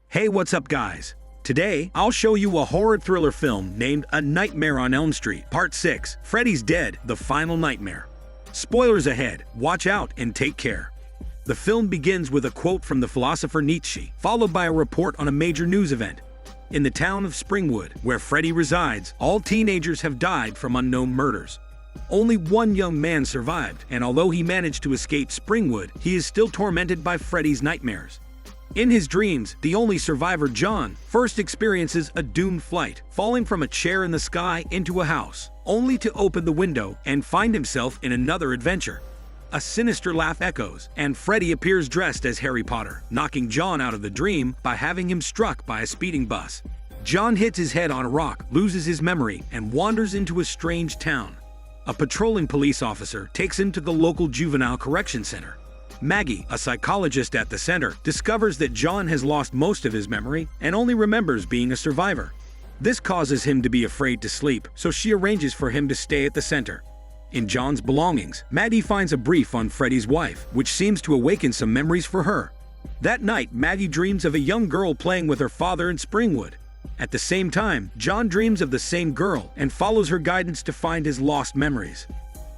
Hey, what's up guys? Today, I'll show you a horror thriller film named A Nightmare on Elm Street, Part 6, Freddy's Dead, The Final Nightmare. Spoilers ahead, watch out and take care. The film begins with a quote from the philosopher Nietzsche, followed by a report on a major news event. In the town of Springwood, where Freddy resides, all teenagers have died from unknown murders. Only one young man survived, and although he managed to escape Springwood, he is still tormented by Freddy's nightmares. In his dreams, the only survivor, John, first experiences a doomed flight, falling from a chair in the sky into a house, only to open the window and find himself in another adventure. A sinister laugh echoes, and Freddy appears dressed as Harry Potter, knocking John out of the dream by having him struck by a speeding bus. John hits his head on a rock, loses his memory, and wanders into a strange town. A patrolling police officer takes him to the local juvenile correction center. Maggie, a psychologist at the center, discovers that John has lost most of his memory and only remembers being a survivor. This causes him to be afraid to sleep, so she arranges for him to stay at the center. In John's belongings, Maggie finds a brief on Freddy's wife, which seems to awaken some memories for her. That night, Maggie dreams of a young girl playing with her father in Springwood. At the same time, John dreams of the same girl and follows her guidance to find his lost memories.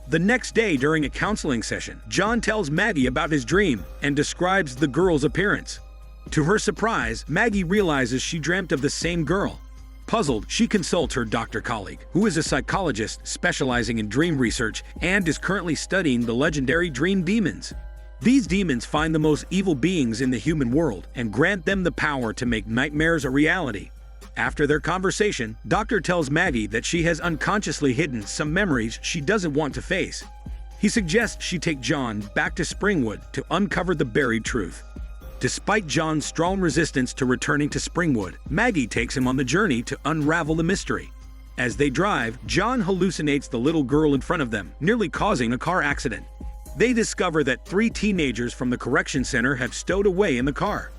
The next day, during a counseling session, John tells Maggie about his dream and describes the girl's appearance. To her surprise, Maggie realizes she dreamt of the same girl. Puzzled, she consults her doctor colleague, who is a psychologist specializing in dream research and is currently studying the legendary dream demons. These demons find the most evil beings in the human world and grant them the power to make nightmares a reality. After their conversation, Doctor tells Maggie that she has unconsciously hidden some memories she doesn't want to face. He suggests she take John back to Springwood to uncover the buried truth. Despite John's strong resistance to returning to Springwood, Maggie takes him on the journey to unravel the mystery. As they drive, John hallucinates the little girl in front of them, nearly causing a car accident. They discover that 3 teenagers from the correction center have stowed away in the car.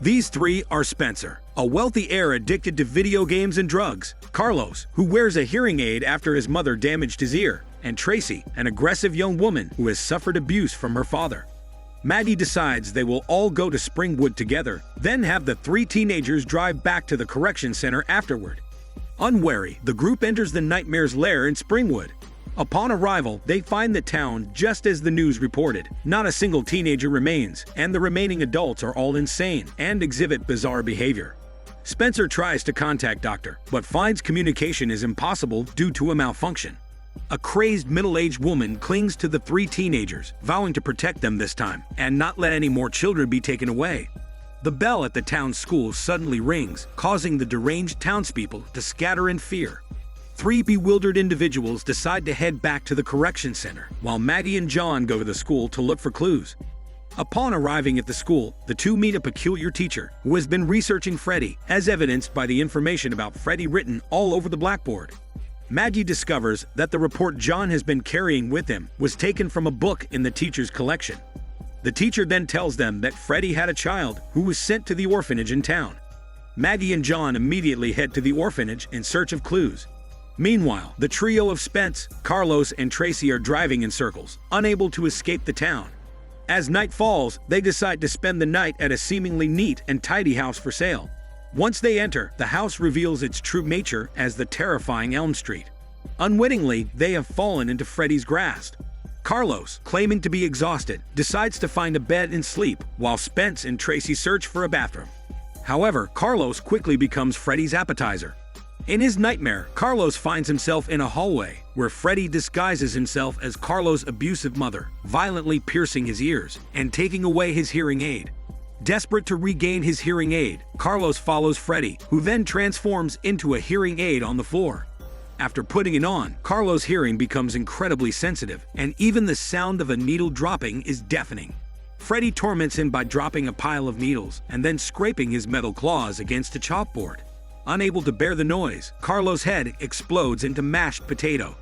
These 3 are Spencer, a wealthy heir addicted to video games and drugs, Carlos, who wears a hearing aid after his mother damaged his ear, and Tracy, an aggressive young woman who has suffered abuse from her father. Maggie decides they will all go to Springwood together, then have the 3 teenagers drive back to the correction center afterward. Unwary, the group enters the nightmare's lair in Springwood. Upon arrival, they find the town just as the news reported. Not a single teenager remains, and the remaining adults are all insane and exhibit bizarre behavior. Spencer tries to contact Doctor, but finds communication is impossible due to a malfunction. A crazed middle-aged woman clings to the 3 teenagers, vowing to protect them this time and not let any more children be taken away. The bell at the town school suddenly rings, causing the deranged townspeople to scatter in fear. 3 bewildered individuals decide to head back to the correction center, while Maggie and John go to the school to look for clues. Upon arriving at the school, the 2 meet a peculiar teacher who has been researching Freddy, as evidenced by the information about Freddy written all over the blackboard. Maggie discovers that the report John has been carrying with him was taken from a book in the teacher's collection. The teacher then tells them that Freddy had a child who was sent to the orphanage in town. Maggie and John immediately head to the orphanage in search of clues. Meanwhile, the trio of Spence, Carlos, and Tracy are driving in circles, unable to escape the town. As night falls, they decide to spend the night at a seemingly neat and tidy house for sale. Once they enter, the house reveals its true nature as the terrifying Elm Street. Unwittingly, they have fallen into Freddy's grasp. Carlos, claiming to be exhausted, decides to find a bed and sleep, while Spence and Tracy search for a bathroom. However, Carlos quickly becomes Freddy's appetizer. In his nightmare, Carlos finds himself in a hallway where Freddy disguises himself as Carlos' abusive mother, violently piercing his ears and taking away his hearing aid. Desperate to regain his hearing aid, Carlos follows Freddy, who then transforms into a hearing aid on the floor. After putting it on, Carlos' hearing becomes incredibly sensitive, and even the sound of a needle dropping is deafening. Freddy torments him by dropping a pile of needles and then scraping his metal claws against a chalkboard. Unable to bear the noise, Carlos' head explodes into mashed potato.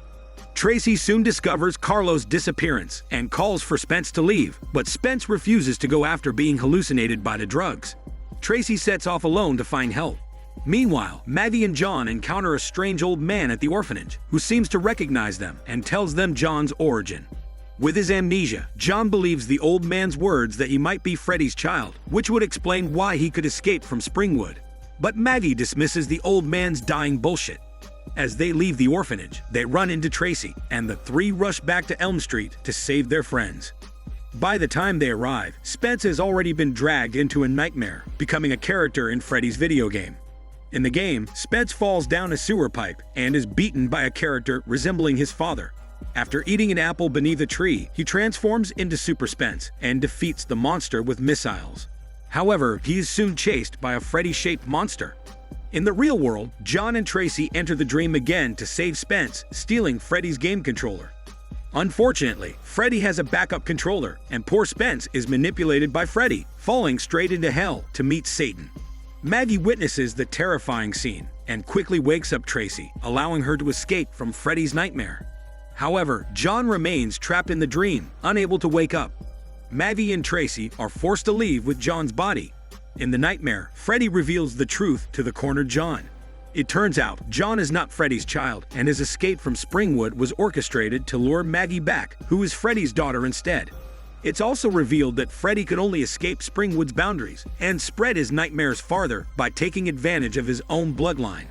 Tracy soon discovers Carlos' disappearance and calls for Spence to leave, but Spence refuses to go after being hallucinated by the drugs. Tracy sets off alone to find help. Meanwhile, Maggie and John encounter a strange old man at the orphanage who seems to recognize them and tells them John's origin. With his amnesia, John believes the old man's words that he might be Freddy's child, which would explain why he could escape from Springwood. But Maggie dismisses the old man's dying bullshit. As they leave the orphanage, they run into Tracy, and the three rush back to Elm Street to save their friends. By the time they arrive, Spence has already been dragged into a nightmare, becoming a character in Freddy's video game. In the game, Spence falls down a sewer pipe and is beaten by a character resembling his father. After eating an apple beneath a tree, he transforms into Super Spence and defeats the monster with missiles. However, he is soon chased by a Freddy-shaped monster. In the real world, John and Tracy enter the dream again to save Spence, stealing Freddy's game controller. Unfortunately, Freddy has a backup controller, and poor Spence is manipulated by Freddy, falling straight into hell to meet Satan. Maggie witnesses the terrifying scene and quickly wakes up Tracy, allowing her to escape from Freddy's nightmare. However, John remains trapped in the dream, unable to wake up. Maggie and Tracy are forced to leave with John's body. In the nightmare, Freddy reveals the truth to the cornered John. It turns out John is not Freddy's child, and his escape from Springwood was orchestrated to lure Maggie back, who is Freddy's daughter instead. It's also revealed that Freddy could only escape Springwood's boundaries and spread his nightmares farther by taking advantage of his own bloodline.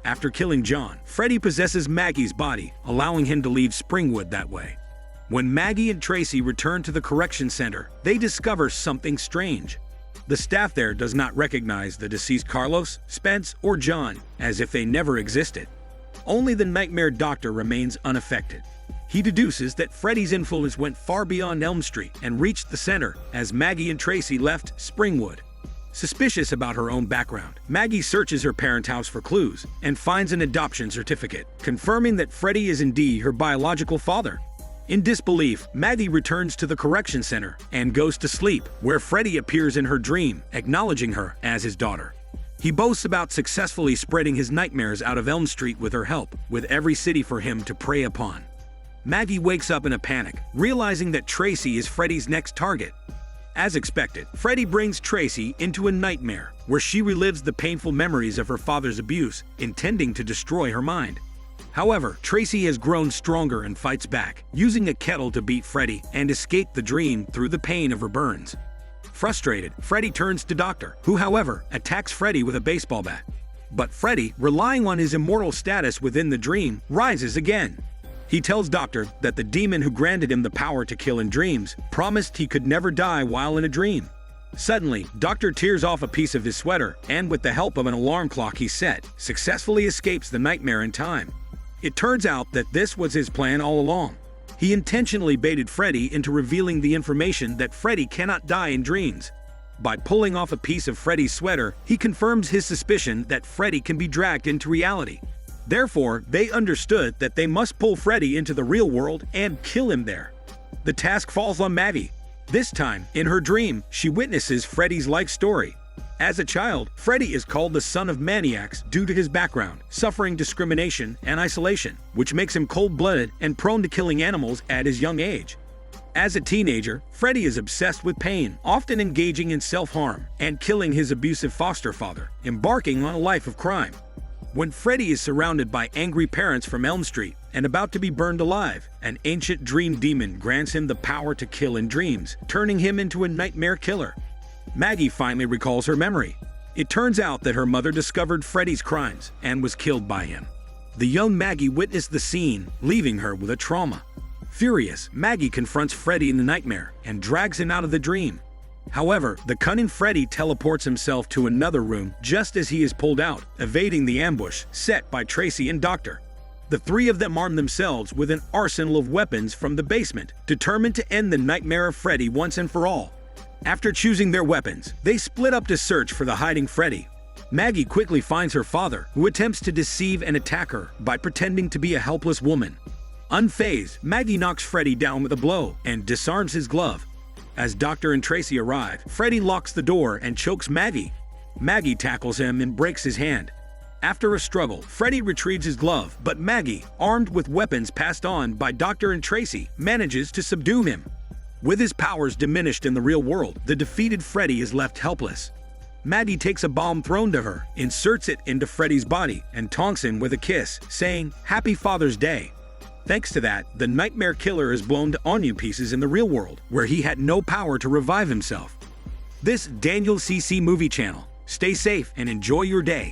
After killing John, Freddy possesses Maggie's body, allowing him to leave Springwood that way. When Maggie and Tracy return to the correction center, they discover something strange. The staff there does not recognize the deceased Carlos, Spence, or John, as if they never existed. Only the nightmare doctor remains unaffected. He deduces that Freddy's influence went far beyond Elm Street and reached the center as Maggie and Tracy left Springwood. Suspicious about her own background, Maggie searches her parents' house for clues and finds an adoption certificate, confirming that Freddy is indeed her biological father. In disbelief, Maggie returns to the correction center and goes to sleep, where Freddy appears in her dream, acknowledging her as his daughter. He boasts about successfully spreading his nightmares out of Elm Street with her help, with every city for him to prey upon. Maggie wakes up in a panic, realizing that Tracy is Freddy's next target. As expected, Freddy brings Tracy into a nightmare, where she relives the painful memories of her father's abuse, intending to destroy her mind. However, Tracy has grown stronger and fights back, using a kettle to beat Freddy and escape the dream through the pain of her burns. Frustrated, Freddy turns to Doctor, who however, attacks Freddy with a baseball bat. But Freddy, relying on his immortal status within the dream, rises again. He tells Doctor that the demon who granted him the power to kill in dreams promised he could never die while in a dream. Suddenly, Doctor tears off a piece of his sweater and, with the help of an alarm clock he set, successfully escapes the nightmare in time. It turns out that this was his plan all along. He intentionally baited Freddy into revealing the information that Freddy cannot die in dreams. By pulling off a piece of Freddy's sweater, he confirms his suspicion that Freddy can be dragged into reality. Therefore, they understood that they must pull Freddy into the real world and kill him there. The task falls on Maggie. This time, in her dream, she witnesses Freddy's life story. As a child, Freddy is called the son of maniacs due to his background, suffering discrimination and isolation, which makes him cold-blooded and prone to killing animals at his young age. As a teenager, Freddy is obsessed with pain, often engaging in self-harm and killing his abusive foster father, embarking on a life of crime. When Freddy is surrounded by angry parents from Elm Street and about to be burned alive, an ancient dream demon grants him the power to kill in dreams, turning him into a nightmare killer. Maggie finally recalls her memory. It turns out that her mother discovered Freddy's crimes and was killed by him. The young Maggie witnessed the scene, leaving her with a trauma. Furious, Maggie confronts Freddy in the nightmare and drags him out of the dream. However, the cunning Freddy teleports himself to another room just as he is pulled out, evading the ambush set by Tracy and Doctor. The three of them arm themselves with an arsenal of weapons from the basement, determined to end the nightmare of Freddy once and for all. After choosing their weapons, they split up to search for the hiding Freddy. Maggie quickly finds her father, who attempts to deceive and attack her by pretending to be a helpless woman. Unfazed, Maggie knocks Freddy down with a blow and disarms his glove. As Doctor and Tracy arrive, Freddy locks the door and chokes Maggie. Maggie tackles him and breaks his hand. After a struggle, Freddy retrieves his glove, but Maggie, armed with weapons passed on by Doctor and Tracy, manages to subdue him. With his powers diminished in the real world, the defeated Freddy is left helpless. Maggie takes a bomb thrown to her, inserts it into Freddy's body, and taunts him with a kiss, saying, "Happy Father's Day." Thanks to that, the Nightmare Killer is blown to onion pieces in the real world, where he had no power to revive himself. This Daniel CC Movie Channel. Stay safe and enjoy your day.